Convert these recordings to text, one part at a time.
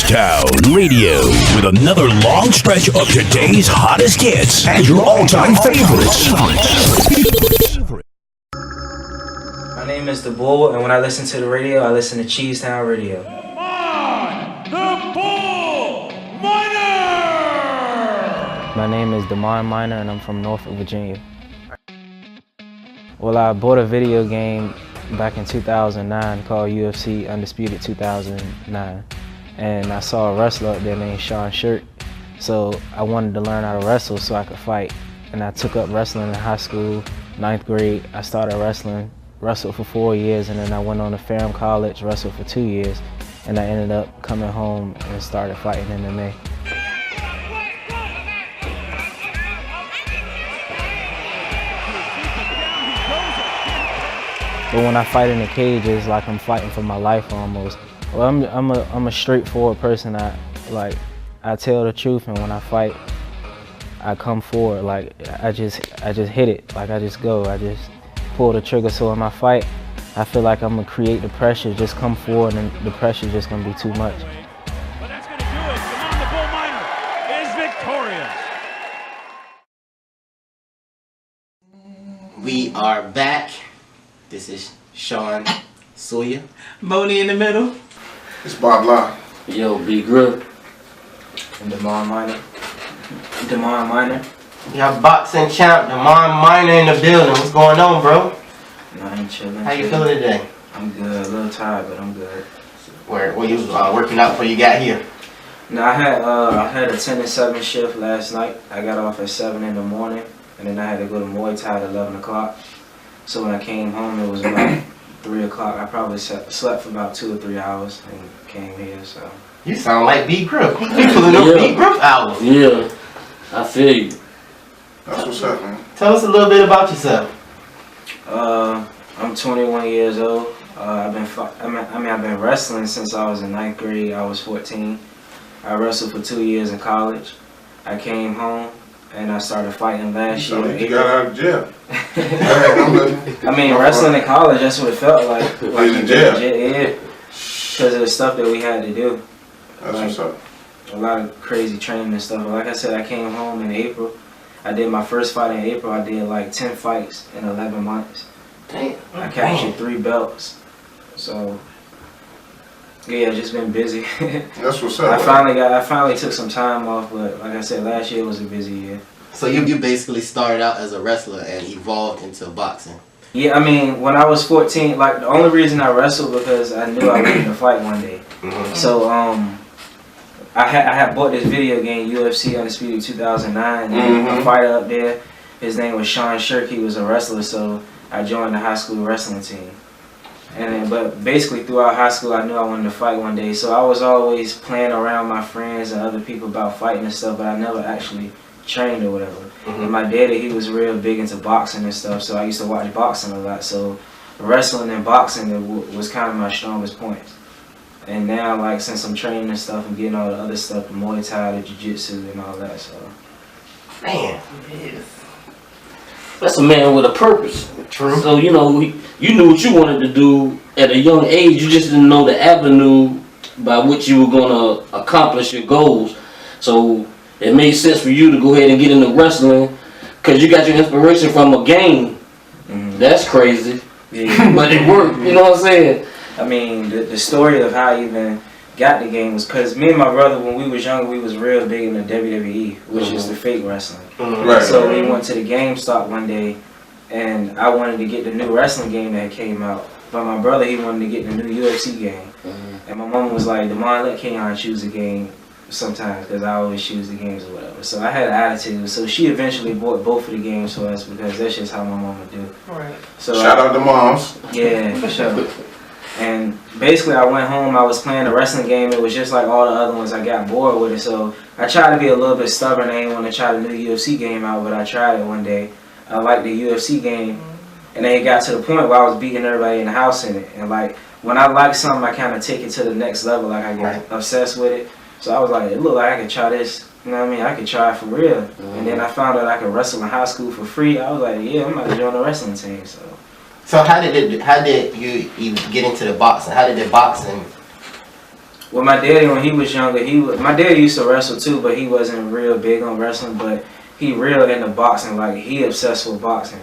Cheesetown Radio with another long stretch of today's hottest hits and your all-time favorites. My name is The Bull, and when I listen to the radio, I listen to Cheesetown Radio. The Bull Miner! My name is Damon Miner, and I'm from Norfolk, Virginia. Well, I bought a video game back in 2009 called UFC Undisputed 2009, and I saw a wrestler up there named Sean Shirk, so I wanted to learn how to wrestle so I could fight. And I took up wrestling in high school, 9th grade. I started wrestled for 4 years, and then I went on to Ferrum College, wrestled for 2 years, and I ended up coming home and started fighting MMA. But when I fight in the cage, it's like I'm fighting for my life almost. Well, I'm a straightforward person. I tell the truth, and when I fight, I come forward. Like I just hit it. Like I just go. I just pull the trigger. So in my fight, I feel like I'm gonna create the pressure. Just come forward, and the pressure just gonna be too much. But that's gonna do it. Damon the Bull Miner is victorious. We are back. This is Sean Sawyer. Boney in the middle. It's Bob Lau. Yo, Big Grip. And Damon Miner. Damon Miner. We have boxing champ Damon Miner in the building. What's going on, bro? No, I ain't chilling. How you feeling today? I'm good. A little tired, but I'm good. Where you was working out before you got here? No, I had a 10 to 7 shift last night. I got off at 7 in the morning, and then I had to go to Muay Thai at 11 o'clock. So when I came home, it was about 3 o'clock. I probably slept for about 2 or 3 hours and came here. So You sound like B Grip. You pulling up B Grip hours. Yeah, I feel you. That's what's up, man. Tell us a little bit about yourself. I'm 21 years old. I've been wrestling since I was in 9th grade. I was 14. I wrestled for 2 years in college. I came home and I started fighting last year. You got out of jail. I mean, wrestling in college, that's what it felt like. Like in jail. Yeah. Because of the stuff that we had to do. That's what's up. A lot of crazy training and stuff. Like I said, I came home in April. I did my first fight in April. I did like 10 fights in 11 months. Damn. I captured 3 belts. So, yeah, just been busy. That's what's up. I finally took some time off, but like I said, last year was a busy year. So you basically started out as a wrestler and evolved into boxing. Yeah, I mean, when I was 14, like the only reason I wrestled because I knew I wanted to fight one day. So I had bought this video game, UFC Undisputed 2009, and a fighter up there, his name was Sean Shirk. He was a wrestler, so I joined the high school wrestling team. But basically throughout high school, I knew I wanted to fight one day. So I was always playing around my friends and other people about fighting and stuff, but I never actually trained or whatever. And my daddy, he was real big into boxing and stuff, so I used to watch boxing a lot. So wrestling and boxing was kind of my strongest points. And now, like, since I'm training and stuff, I'm getting all the other stuff, the Muay Thai, the Jiu-Jitsu, and all that, so. Man. That's a man with a purpose. True. So, you know, you knew what you wanted to do at a young age. You just didn't know the avenue by which you were going to accomplish your goals. So it made sense for you to go ahead and get into wrestling because you got your inspiration from a game. That's crazy. Yeah. But it worked, you know what I'm saying? I mean, the story of how I even got the game was because me and my brother, when we was younger, we was real big in the WWE, which is the fake wrestling. So we went to the GameStop one day, and I wanted to get the new wrestling game that came out. But my brother, he wanted to get the new UFC game. And my mom was like, Damon, let Kenyon choose the game sometimes, because I always choose the games or whatever. So I had an attitude. So she eventually bought both of the games for us because that's just how my mom would do. Right. So Shout out to moms. Yeah, for sure. And basically, I went home, I was playing a wrestling game. It was just like all the other ones. I got bored with it, so I tried to be a little bit stubborn. I didn't want to try the new UFC game out, but I tried it one day. I liked the UFC game, and then it got to the point where I was beating everybody in the house in it. And like, when I like something, I kind of take it to the next level. Like, I get obsessed with it. So I was like, it looked like I could try this. You know what I mean? I could try it for real. And then I found out I could wrestle in high school for free. I was like, yeah, I'm about to join the wrestling team. So how did you even get into the boxing? How did the boxing Well, my daddy, when he was younger, my daddy used to wrestle too, but he wasn't real big on wrestling. But he real into boxing, like he obsessed with boxing.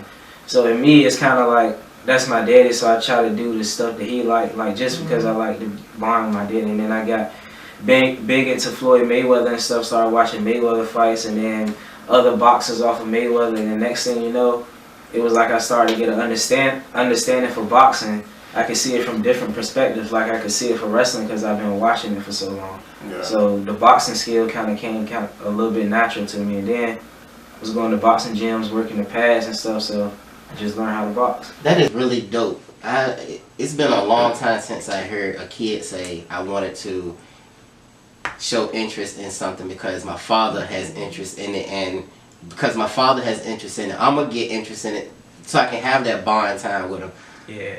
So in me, it's kind of like that's my daddy. So I try to do the stuff that he like just because I like to bond with my daddy. And then I got big into Floyd Mayweather and stuff. Started watching Mayweather fights, and then other boxers off of Mayweather. And the next thing you know, it was like I started to get an understanding for boxing. I could see it from different perspectives, like I could see it for wrestling because I've been watching it for so long. Yeah. So the boxing skill kind of came a little bit natural to me, and then I was going to boxing gyms, working the pads and stuff, so I just learned how to box. That is really dope. It's been a long time since I heard a kid say I wanted to show interest in something because my father has interest in it, and because my father has interest in it, I'm gonna get interest in it so I can have that bond time with him. Yeah.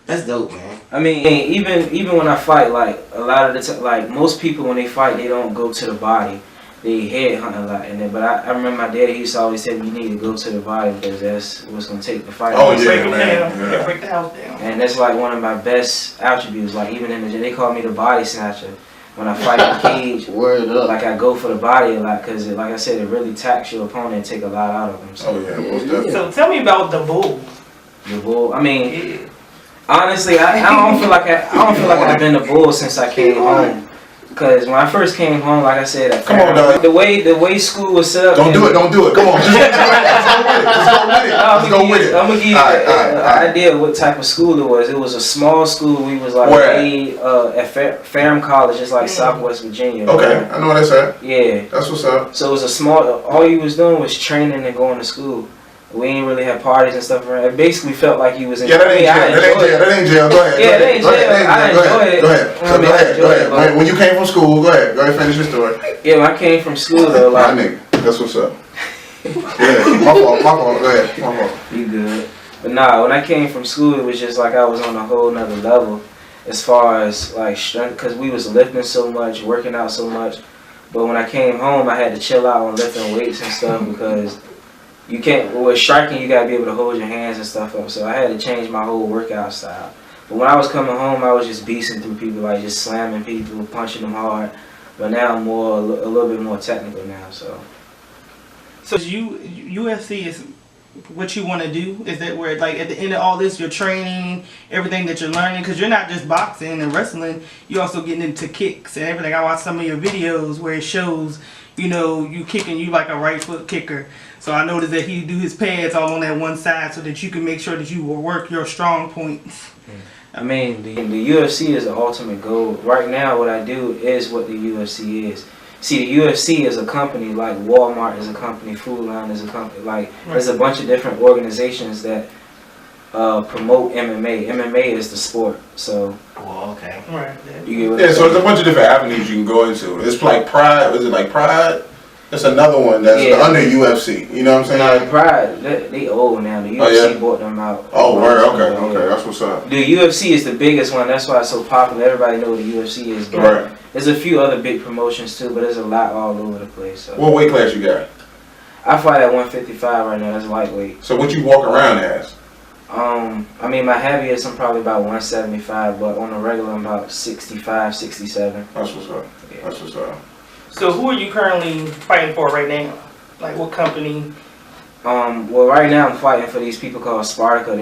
That's dope, man. I mean, even when I fight, like a lot of the time, like most people when they fight, they don't go to the body. They head hunt a lot, and then but I remember my daddy, he used to always tell me you need to go to the body because that's what's gonna take the fight. Oh, yeah, Break them man. down. Yeah. Break the house down. And that's like one of my best attributes. Like even in the gym, they call me the body snatcher. When I fight in the cage, Word up. like I go for the body a lot because, like I said, it really tax your opponent and take a lot out of them. So Oh yeah, most definitely. So tell me about the bull. the bull, I mean, Yeah. honestly, I don't feel like I've been the bull since I came home. Cause when I first came home, like I said, Come on, dog. the way school was set up. Don't do it. Don't do it. Come on. Just go with it. Just go with it. I'm gonna give you Alright, an alright. idea of what type of school it was. It was a small school. We was like Where? at Ferrum College, just like Southwest Virginia. Okay, I know what that's at. Yeah. That's what's up. So it was a small. All you was doing was training and going to school. We ain't really have parties and stuff around. It basically felt like you was in. Yeah, that ain't I jail. That ain't enjoyed jail. it. That ain't jail. Go ahead. Yeah, that ain't Go ahead. jail. I enjoy it. Go ahead. So I mean, go I ahead. enjoy Go it, ahead. but- When you came from school, go ahead. Go ahead. Finish your story. Yeah, when I came from school though, My like nigga. That's what's up. Yeah. My fault. My fault. Go ahead. My fault. you good. But nah, when I came from school, it was just like I was on a whole nother level, as far as like strength, because we was lifting so much, working out so much. But when I came home, I had to chill out on lifting weights and stuff because you can't. With striking, you gotta be able to hold your hands and stuff up. So I had to change my whole workout style. But when I was coming home, I was just beasting through people, like just slamming people, punching them hard. But now I'm a little bit more technical now. So UFC is what you want to do? Is that where, like, at the end of all this, your training, everything that you're learning? Because you're not just boxing and wrestling, you're also getting into kicks and everything. I watched some of your videos where it shows, you know, you kicking, you like a right foot kicker. So I noticed that he do his pads all on that one side so that you can make sure that you will work your strong points. I mean, the UFC is the ultimate goal. Right now, what I do is what the UFC is. See, the UFC is a company, like Walmart is a company, Food Line is a company, like there's a bunch of different organizations that promote MMA. MMA is the sport, so. Well, okay. Right. You get what Yeah, I'm so saying? there's a bunch of different avenues you can go into. It's like Pride. Is it like Pride? That's another one that's Yeah. under UFC. You know what I'm No, saying? Pride, they old now. The UFC Oh, yeah? bought them out. Oh, word. Okay, Yeah. okay. That's what's up. The UFC is the biggest one. That's why it's so popular. Everybody know what the UFC is. But Right. there's a few other big promotions too, but there's a lot all over the place. So. What weight class you got? I fight at 155 right now. That's lightweight. So what you walk around as? I mean, my heaviest I'm probably about 175, but on the regular I'm about 65, 67. That's what's up. That's what's up. So who are you currently fighting for right now? Like what company? Well, right now I'm fighting for these people called Spartica.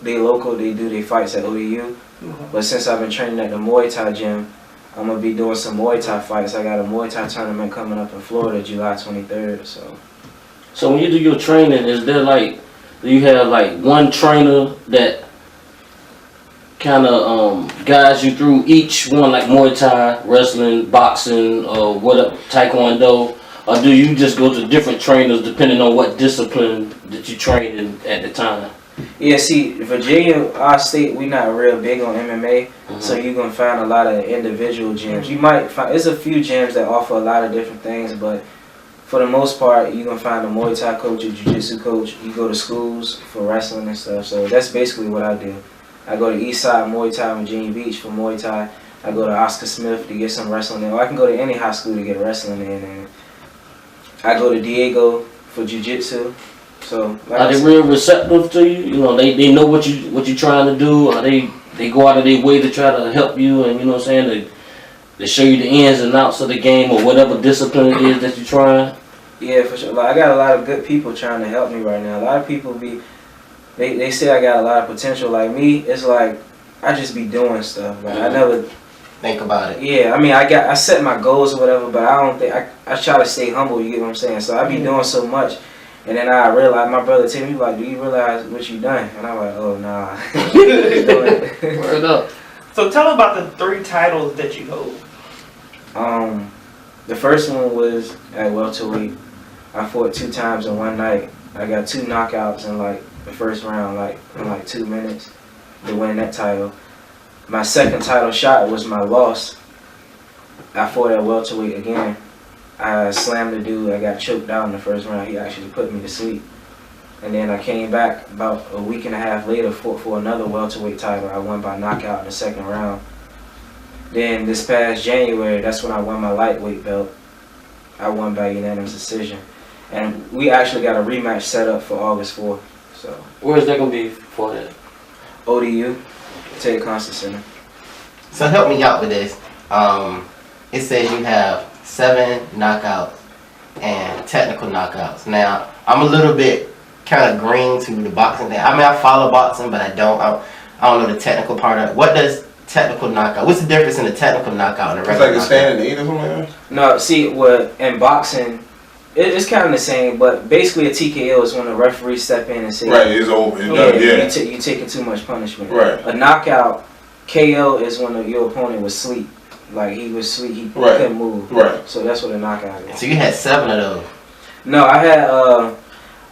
They local. They do their fights at ODU. But since I've been training at the Muay Thai gym, I'm gonna be doing some Muay Thai fights. I got a Muay Thai tournament coming up in Florida, July 23rd. So when you do your training, is there like, do you have like one trainer that kind of guides you through each one, like Muay Thai, wrestling, boxing, or what, Taekwondo, or do you just go to different trainers depending on what discipline that you train in at the time? Yeah, see, Virginia, our state, we not real big on MMA, so you're gonna find a lot of individual gyms. You might find there's a few gyms that offer a lot of different things, but for the most part, you're gonna find a Muay Thai coach, a Jiu-Jitsu coach. You go to schools for wrestling and stuff. So that's basically what I do. I go to Eastside Muay Thai in Virginia Beach for Muay Thai. I go to Oscar Smith to get some wrestling in. Or I can go to any high school to get wrestling in. And I go to Diego for Jiu-Jitsu. So like Are they real receptive to you? You know, they know what you trying to do, or they go out of their way to try to help you, and you know what I'm saying, to They show you the ins and outs of the game or whatever discipline it is that you're trying? Yeah, for sure. Like, I got a lot of good people trying to help me right now. A lot of people they say I got a lot of potential. Like me, it's like I just be doing stuff. Like I never think about it. Yeah, I mean, I set my goals or whatever, but I don't think I try to stay humble. You get what I'm saying? So I be doing so much, and then I realize my brother tell me like, "Do you realize what you done?" And I'm like, "Oh nah." Word up. So tell about the 3 titles that you hold. The first one was at welterweight. I fought 2 times in one night. I got 2 knockouts in like the first round, like in like 2 minutes to win that title. My second title shot was my loss. I fought at welterweight again. I slammed the dude. I got choked out in the first round. He actually put me to sleep. And then I came back about a week and a half later for another welterweight title. I won by knockout in the second round. Then this past January, that's when I won my lightweight belt. I won by unanimous decision. And we actually got a rematch set up for August 4th. So Where is that going to be for that? ODU, Ted Constant Center. So help me out with this. It says you have 7 knockouts and technical knockouts. Now, I'm a little bit kind of green to the boxing thing. I mean, I follow boxing, but I don't know the technical part of it. What does technical knockout? What's the difference in the technical knockout and the regular knockout? It's like a standing 8 or something like that? No, see, what in boxing, it's kind of the same, but basically a TKO is when the referee step in and say, right, it's over. It's done, you're taking too much punishment. Right. A knockout, KO is when your opponent was asleep. Like he was asleep, he couldn't move. Right. So that's what a knockout is. So you had 7 of those. No, I had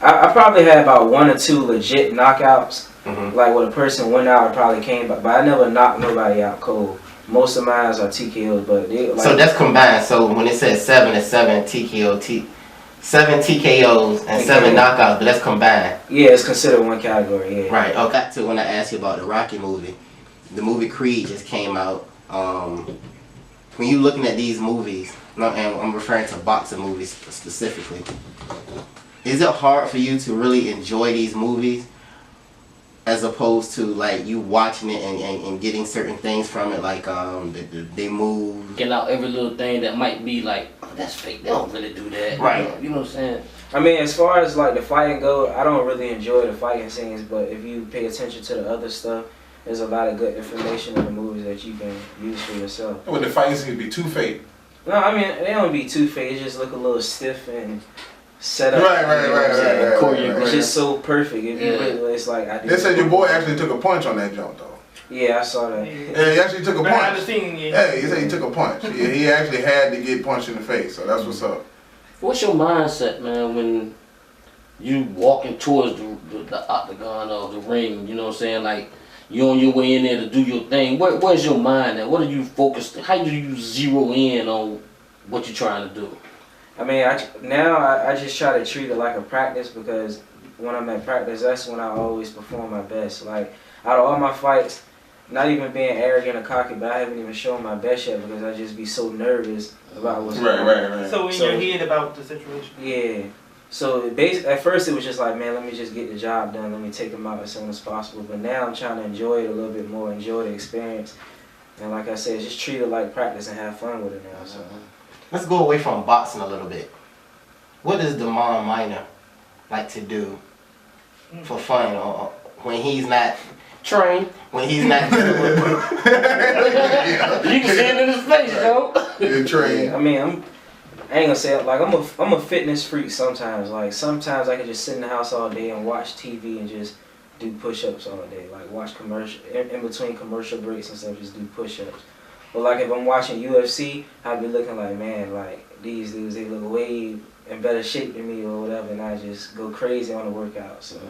I probably had about 1 or 2 legit knockouts. Like when a person went out and probably came back, but I never knocked nobody out cold. Most of mine are TKOs, but they like. So that's combined. So when it says 7, it's 7 7 TKOs and 7 knockouts, but that's combined. Yeah, it's considered one category. Yeah. Right. Okay. Back to when I asked you about the Rocky movie. The movie Creed just came out. When you're looking at these movies, and I'm referring to boxing movies specifically, is it hard for you to really enjoy these movies as opposed to like you watching it and getting certain things from it, like they move, Getting out every little thing that might be like, oh, that's fake, they don't really do that. Right. You know what I'm saying? I mean, as far as like the fighting go, I don't really enjoy the fighting scenes, but if you pay attention to the other stuff, there's a lot of good information in the movies that you can use for yourself. Would the fighting scene be too fake? No, I mean, they don't be too fake. It just look a little stiff and set up. Right. It's just so perfect. If you really, it's like I do. They said your boy actually took a punch on that jump though. Yeah, I saw that. Yeah, he actually took a Behind punch. the scene, Yeah, he said he took a punch. Yeah, he actually had to get punched in the face, so that's what's up. What's your mindset, man, when you walking towards the octagon or the ring, you know what I'm saying? Like, you on your way in there to do your thing. Where's your mind at? What are you focused? How do you zero in on what you're trying to do? I mean, I just try to treat it like a practice, because when I'm at practice, that's when I always perform my best. Like, out of all my fights, not even being arrogant or cocky, but I haven't even shown my best yet because I just be so nervous about what's going on. Right. So in your head about the situation. Yeah. So at first it was just like, man, let me just get the job done. Let me take them out as soon as possible. But now I'm trying to enjoy it a little bit more, enjoy the experience. And like I said, just treat it like practice and have fun with it now. So let's go away from boxing a little bit. What does Damon Minor like to do for fun or when he's not trained? When he's not You can see it in his face, yo. You're trained. yeah, I mean, I ain't gonna say it, like I'm a fitness freak sometimes. Like sometimes I can just sit in the house all day and watch TV and just do push-ups all day. Like watch commercial in between commercial breaks and stuff, just do push-ups. But like if I'm watching UFC, I'd be looking like, man, like these dudes, they look way in better shape than me or whatever, and I just go crazy on the workout. So,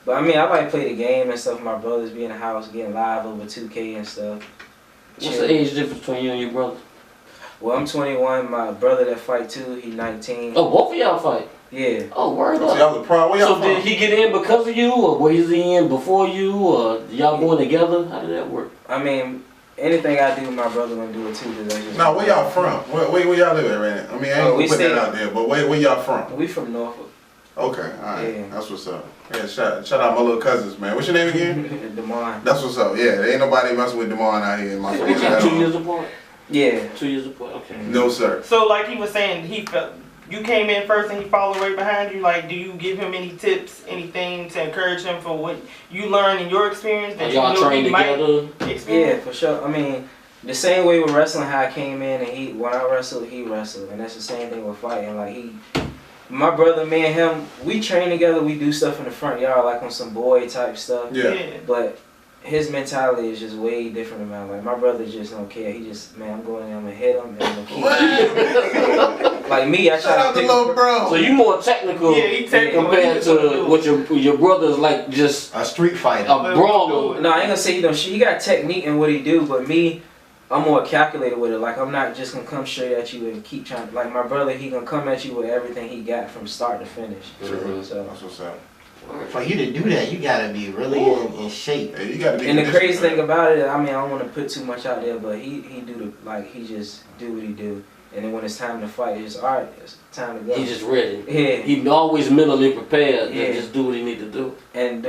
but I mean, I like play the game and stuff. My brothers be in the house getting live over 2K and stuff. What's the age difference between you and your brother? Well, I'm 21. My brother that fight too, he 19. Oh, both of y'all fight? Yeah. Oh, word So up. y'all the pro. Where y'all So from? did he get in because of you, or was he in before you, or y'all going together? How did that work? I mean, anything I do, my brother gonna do it too. Cause that's just Now, where y'all from? Where y'all live at right now? I mean, I ain't we gonna put stay- that out there, but where y'all from? We from Norfolk. Okay, alright, Yeah. that's what's up. Yeah, shout out my little cousins, man. What's your name again? Des Moines. That's what's up. Yeah, there ain't nobody messing with Damon out here in my What y'all 2 years apart? Yeah. 2 years apart. Okay. No, sir. So like he was saying, he felt you came in first and he followed right behind you. Like, do you give him any tips, anything to encourage him for what you learned in your experience that Y'all you know train he might together? Yeah, experience? for sure. I mean, the same way with wrestling, how I came in and when I wrestled, he wrestled, and that's the same thing with fighting. Like my brother, me and him, we train together. We do stuff in the front yard, like on some boy type stuff. Yeah. But his mentality is just way different than mine. Like my brother just don't care. He just, man, I'm going in, I'm gonna hit him, and I'm gonna keep. Like me, I try Shout out to to pick. little bro. So you more technical, Yeah, he technical. compared He just to what your brother's like, just A street fighter. a brawler. No, I ain't gonna say he got technique in what he do, but me, I'm more calculated with it. Like I'm not just gonna come straight at you and keep trying. Like my brother, he gonna come at you with everything he got from start to finish. Mhm. So. That's what's up. For you to do that, you gotta be really in shape. Hey, you gotta be And the crazy conditioned, thing about it, I mean, I don't want to put too much out there, but he just do what he do, and then when it's time to fight, it's just, all right, it's time to go. He just ready. Yeah. He always mentally prepared Yeah. to just do what he need to do. And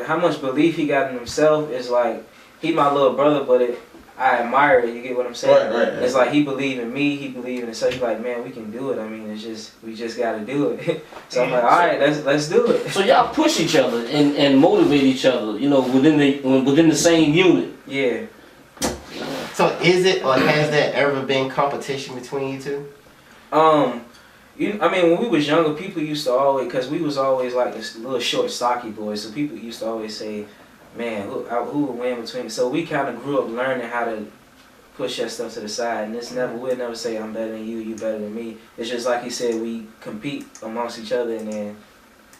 how much belief he got in himself is like, he my little brother, but I admire it. You get what I'm saying? Right. It's like he believe in me, he believe in himself. He's like, man, we can do it. I mean, we just gotta do it. So I'm like, all right, let's do it. So y'all push each other and motivate each other, you know, within the same unit. Yeah. So is it or has there ever been competition between you two? I mean, when we was younger, people used to always, because we was always like this little short, stocky boys, so people used to always say, man, who would win between? So we kind of grew up learning how to push that stuff to the side, and we'll never say I'm better than you, you better than me. It's just like he said, we compete amongst each other, and then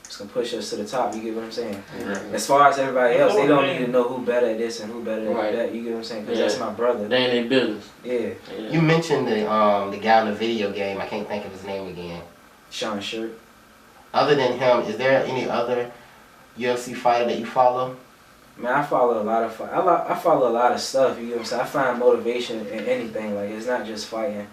it's gonna push us to the top. You get what I'm saying? Right. As far as everybody else, they don't need to know who better at this and who better at that. You get what I'm saying? Because that's my brother. They ain't their business. Yeah. You mentioned the guy in the video game. I can't think of his name again. Sean Shirt. Other than him, is there any other UFC fighter that you follow? Man, I follow a lot of I follow a lot of stuff. You know what I'm saying? I find motivation in anything. Like it's not just fighting.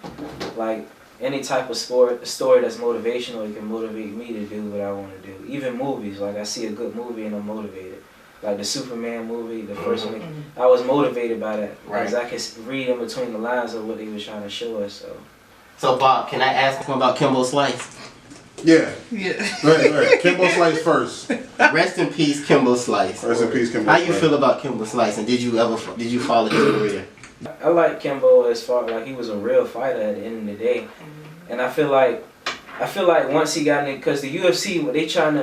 Like any type of story that's motivational, it can motivate me to do what I want to do. Even movies. Like I see a good movie and I'm motivated. Like the Superman movie, the first one, I was motivated by that because I could read in between the lines of what they were trying to show us. So Bob, can I ask him about Kimbo Slice? Yeah. Yeah. Right. Kimbo Slice first. Rest in peace, Kimbo Slice. Rest in peace, Kimbo How Slice. you feel about Kimbo Slice, and did you follow his career? I like Kimbo as far like he was a real fighter at the end of the day, and I feel like once he got in, because the UFC they trying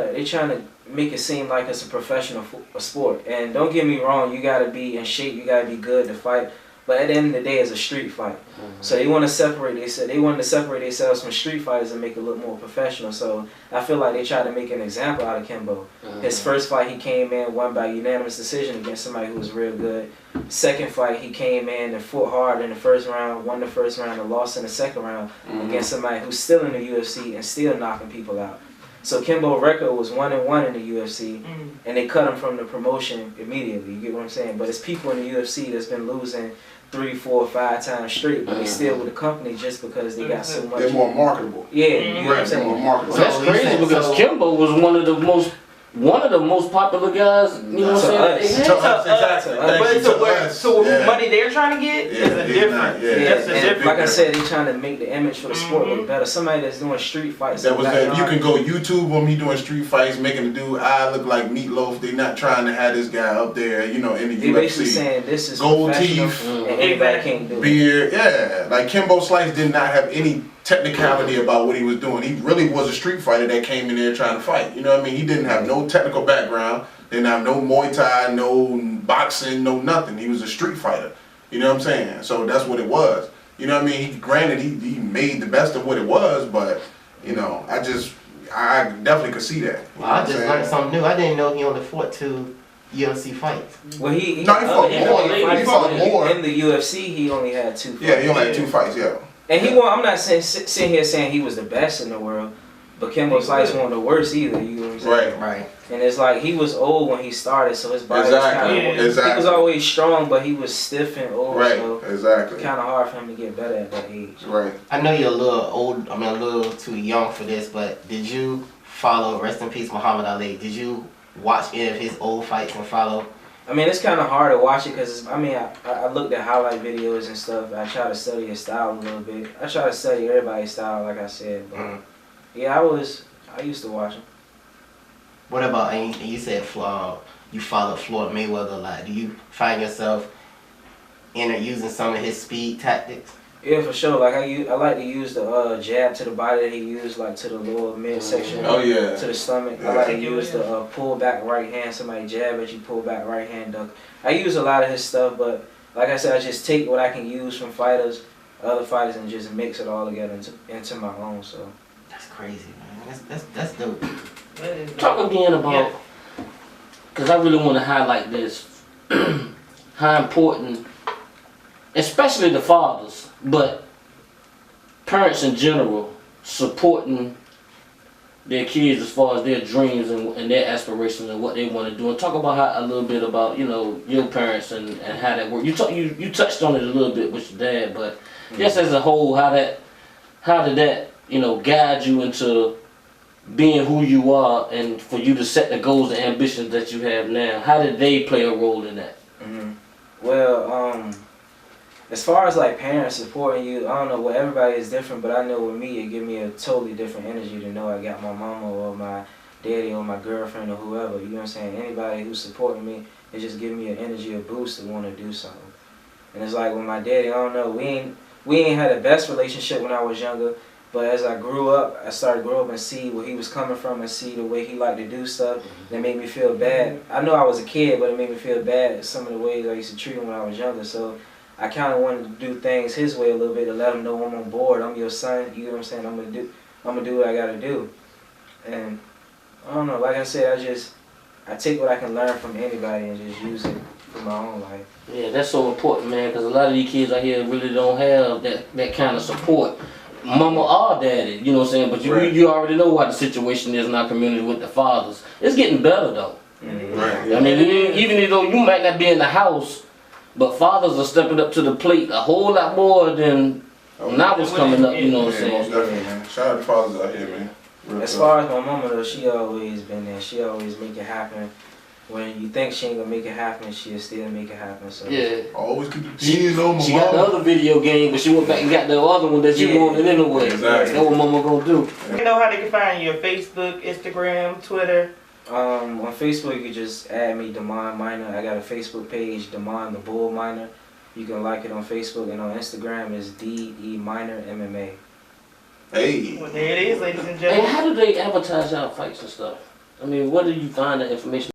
to make it seem like it's a professional sport, and don't get me wrong, you gotta be in shape, you gotta be good to fight. But at the end of the day, it's a street fight. So they want to separate. They wanted to separate themselves from street fighters and make it look more professional. So I feel like they tried to make an example out of Kimbo. His first fight, he came in, won by unanimous decision against somebody who was real good. Second fight, he came in and fought hard in the first round, won the first round, and lost in the second round against somebody who's still in the UFC and still knocking people out. So Kimbo record was 1-1 in the UFC, and they cut him from the promotion immediately. You get what I'm saying? But it's people in the UFC that's been losing 3, 4, 5 times straight, but they still with the company just because they got so much. They're more marketable. Yeah, you know what I'm They're more saying? marketable. That's crazy because Kimbo was one of the most popular guys. You know what I'm saying? To us, exactly. So money they're trying to get is a different. That's a And different. like I said, they trying to make the image for the sport look better. Somebody that's doing street fights. That was that. You can go YouTube on me doing street fights, making the dude I look like Meatloaf. They not trying to have this guy up there, you know, in the They UFC. basically saying this is Gold professional teeth, and anybody can't do it. beard, yeah. Like Kimbo Slice did not have any technicality about what he was doing. He really was a street fighter that came in there trying to fight. You know what I mean? He didn't have no technical background. Didn't have no Muay Thai, no boxing, no nothing. He was a street fighter. You know what I'm saying? So that's what it was. You know what I mean? Granted, he made the best of what it was, but you know, I definitely could see that. You know I what just I'm learned saying? something new. I didn't know he only fought 2 UFC fights. Well, he No, he fought more. In the UFC, he only had 2 fights. Yeah, he only had 2 fights. Yeah. And he won. I'm not sitting here saying he was the best in the world, but Kimbo Slice wasn't the worst either. You know what I'm saying? Right. And it's like he was old when he started, so his body Exactly. was kind of. Exactly. He was always strong, but he was stiff and old, Right. so Exactly. kind of hard for him to get better at that age. Right. I know you're a little old. I mean, a little too young for this, but did you follow? Rest in peace, Muhammad Ali. Did you watch any of his old fights and follow I mean, it's kind of hard to watch it because I mean, I looked at highlight videos and stuff. I try to study his style a little bit. I try to study everybody's style, like I said. But yeah, I used to watch him. What about, and you said you follow Floyd Mayweather a lot. Do you find yourself using some of his speed tactics? Yeah, for sure. Like I like to use the jab to the body that he used, like to the lower midsection. Oh yeah. To the stomach. Yeah. I like to use the pull back right hand. Somebody jab at you, pull back right hand duck. I use a lot of his stuff, but like I said, I just take what I can use from other fighters, and just mix it all together into my own. So. That's crazy, man. That's dope. Talk again about, because I really want to highlight this, how important, especially the fathers, but parents in general, supporting their kids as far as their dreams and their aspirations and what they want to do. And talk about a little bit about, you know, your parents and how that worked. You touched on it a little bit with your dad, but just as a whole, how did that, you know, guide you into being who you are and for you to set the goals and ambitions that you have now? How did they play a role in that? Well, as far as like parents supporting you, I don't know, well, everybody is different, but I know with me, it give me a totally different energy to know I got my mama or my daddy or my girlfriend or whoever, you know what I'm saying? Anybody who's supporting me, it just give me an energy, a boost to want to do something. And it's like with my daddy, I don't know, we ain't had the best relationship when I was younger, but as I grew up, I started growing up and see where he was coming from and see the way he liked to do stuff. That made me feel bad. I know I was a kid, but it made me feel bad some of the ways I used to treat him when I was younger. So I kind of wanted to do things his way a little bit to let him know I'm on board. I'm your son. You know what I'm saying? I'm gonna do what I gotta do. And I don't know. Like I said, I take what I can learn from anybody and just use it for my own life. Yeah, that's so important, man, because a lot of these kids out here really don't have that kind of support. Mama or daddy, you know what I'm saying? But you already know what the situation is in our community with the fathers. It's getting better though. Right. I mean, even though you might not be in the house, but fathers are stepping up to the plate a whole lot more than when I was coming up, you know what I'm Yeah, most saying? definitely, man. Shout out to fathers out here, man. As far as my mama though, she always been there. She always make it happen. When you think she ain't gonna make it happen, she'll still make it happen. So Yeah. Always keep the peas on my She got the mama. other video game, but she went back and got the other one that she wanted anyway. Exactly. That's what mama gonna do. You know how they can find you? Facebook, Instagram, Twitter. on Facebook, you can just add me, Damon Minor. I got a Facebook page, Damon the Bull Minor. You can like it on Facebook, and on Instagram is DE Minor MMA. Hey. Well, there it is, ladies and And gentlemen. how do they advertise y'all fights and stuff? I mean, where do you find the information